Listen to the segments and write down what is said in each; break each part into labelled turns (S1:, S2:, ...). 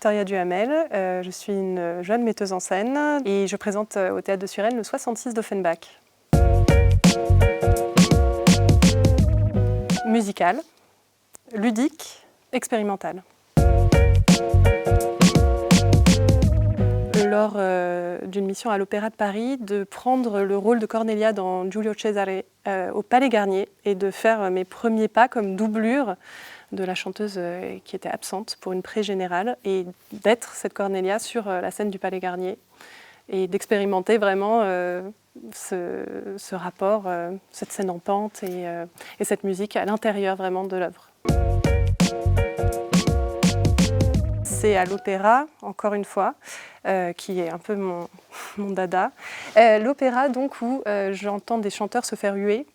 S1: Victoria Duhamel, je suis une jeune metteuse en scène et je présente au Théâtre de Suresnes le 66 d'Offenbach. Musical, ludique, expérimental. Lors d'une mission à l'Opéra de Paris, de prendre le rôle de Cornelia dans Giulio Cesare au Palais Garnier et de faire mes premiers pas comme doublure de la chanteuse qui était absente pour une pré-générale et d'être cette Cornelia sur la scène du Palais Garnier et d'expérimenter vraiment ce rapport, cette scène en pente et cette musique à l'intérieur vraiment de l'œuvre. C'est à l'opéra, encore une fois, qui est un peu mon dada. L'opéra donc où j'entends des chanteurs se faire huer.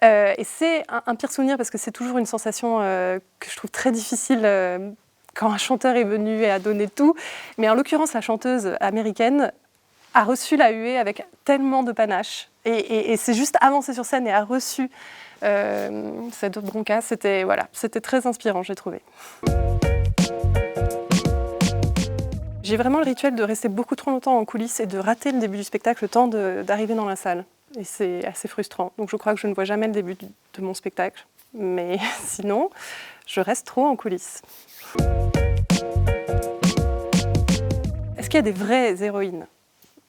S1: Et c'est un pire souvenir parce que c'est toujours une sensation que je trouve très difficile quand un chanteur est venu et a donné tout. Mais en l'occurrence, la chanteuse américaine a reçu la huée avec tellement de panache. Et c'est juste avancé sur scène et a reçu cette bronca. C'était très inspirant, j'ai trouvé. J'ai vraiment le rituel de rester beaucoup trop longtemps en coulisses et de rater le début du spectacle, le temps d'arriver dans la salle. Et c'est assez frustrant. Donc je crois que je ne vois jamais le début de mon spectacle. Mais sinon, je reste trop en coulisses. Est-ce qu'il y a des vraies héroïnes ?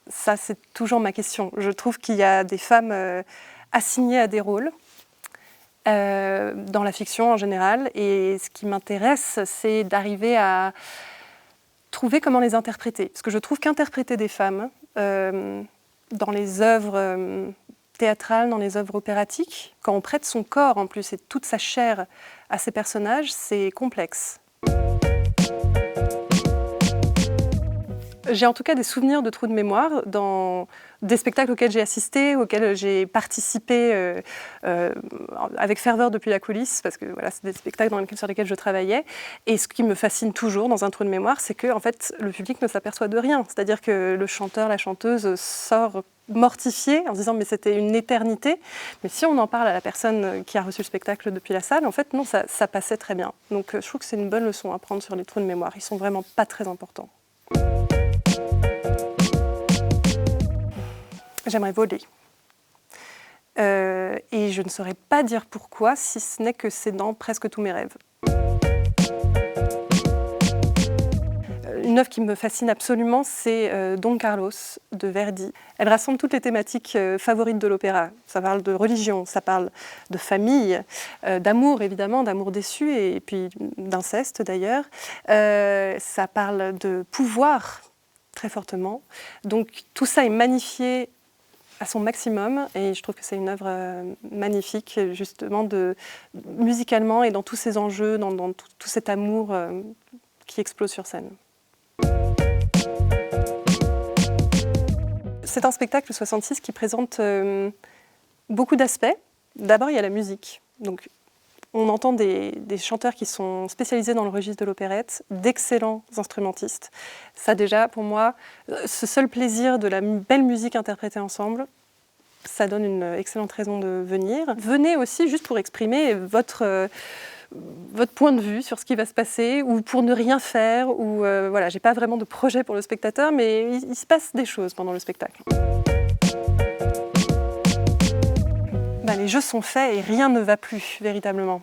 S1: Ça, c'est toujours ma question. Je trouve qu'il y a des femmes assignées à des rôles, dans la fiction en général. Et ce qui m'intéresse, c'est d'arriver à trouver comment les interpréter. Parce que je trouve qu'interpréter des femmes dans les œuvres théâtrales, dans les œuvres opératiques, quand on prête son corps en plus et toute sa chair à ces personnages, c'est complexe. J'ai en tout cas des souvenirs de trous de mémoire dans des spectacles auxquels j'ai assisté, auxquels j'ai participé avec ferveur depuis la coulisse, parce que voilà, c'est des spectacles sur lesquels je travaillais. Et ce qui me fascine toujours dans un trou de mémoire, c'est que en fait, le public ne s'aperçoit de rien. C'est-à-dire que le chanteur, la chanteuse sort mortifié en se disant mais c'était une éternité. Mais si on en parle à la personne qui a reçu le spectacle depuis la salle, en fait non, ça passait très bien. Donc je trouve que c'est une bonne leçon à prendre sur les trous de mémoire. Ils sont vraiment pas très importants. J'aimerais voler. Et je ne saurais pas dire pourquoi, si ce n'est que c'est dans presque tous mes rêves. Une œuvre qui me fascine absolument, c'est Don Carlos de Verdi. Elle rassemble toutes les thématiques favorites de l'opéra. Ça parle de religion, ça parle de famille, d'amour évidemment, d'amour déçu et puis d'inceste d'ailleurs. Ça parle de pouvoir très fortement. Donc tout ça est magnifié à son maximum et je trouve que c'est une œuvre magnifique justement musicalement et dans tous ses enjeux, dans tout cet amour qui explose sur scène. C'est un spectacle 66 qui présente beaucoup d'aspects. D'abord, il y a la musique. Donc, on entend des chanteurs qui sont spécialisés dans le registre de l'opérette, d'excellents instrumentistes. Ça déjà, pour moi, ce seul plaisir de la belle musique interprétée ensemble, ça donne une excellente raison de venir. Venez aussi juste pour exprimer votre point de vue sur ce qui va se passer ou pour ne rien faire. Ou voilà, j'ai pas vraiment de projet pour le spectateur, mais il se passe des choses pendant le spectacle. Les jeux sont faits et rien ne va plus, véritablement.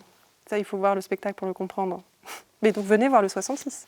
S1: Ça, il faut voir le spectacle pour le comprendre. Mais donc venez voir le 66.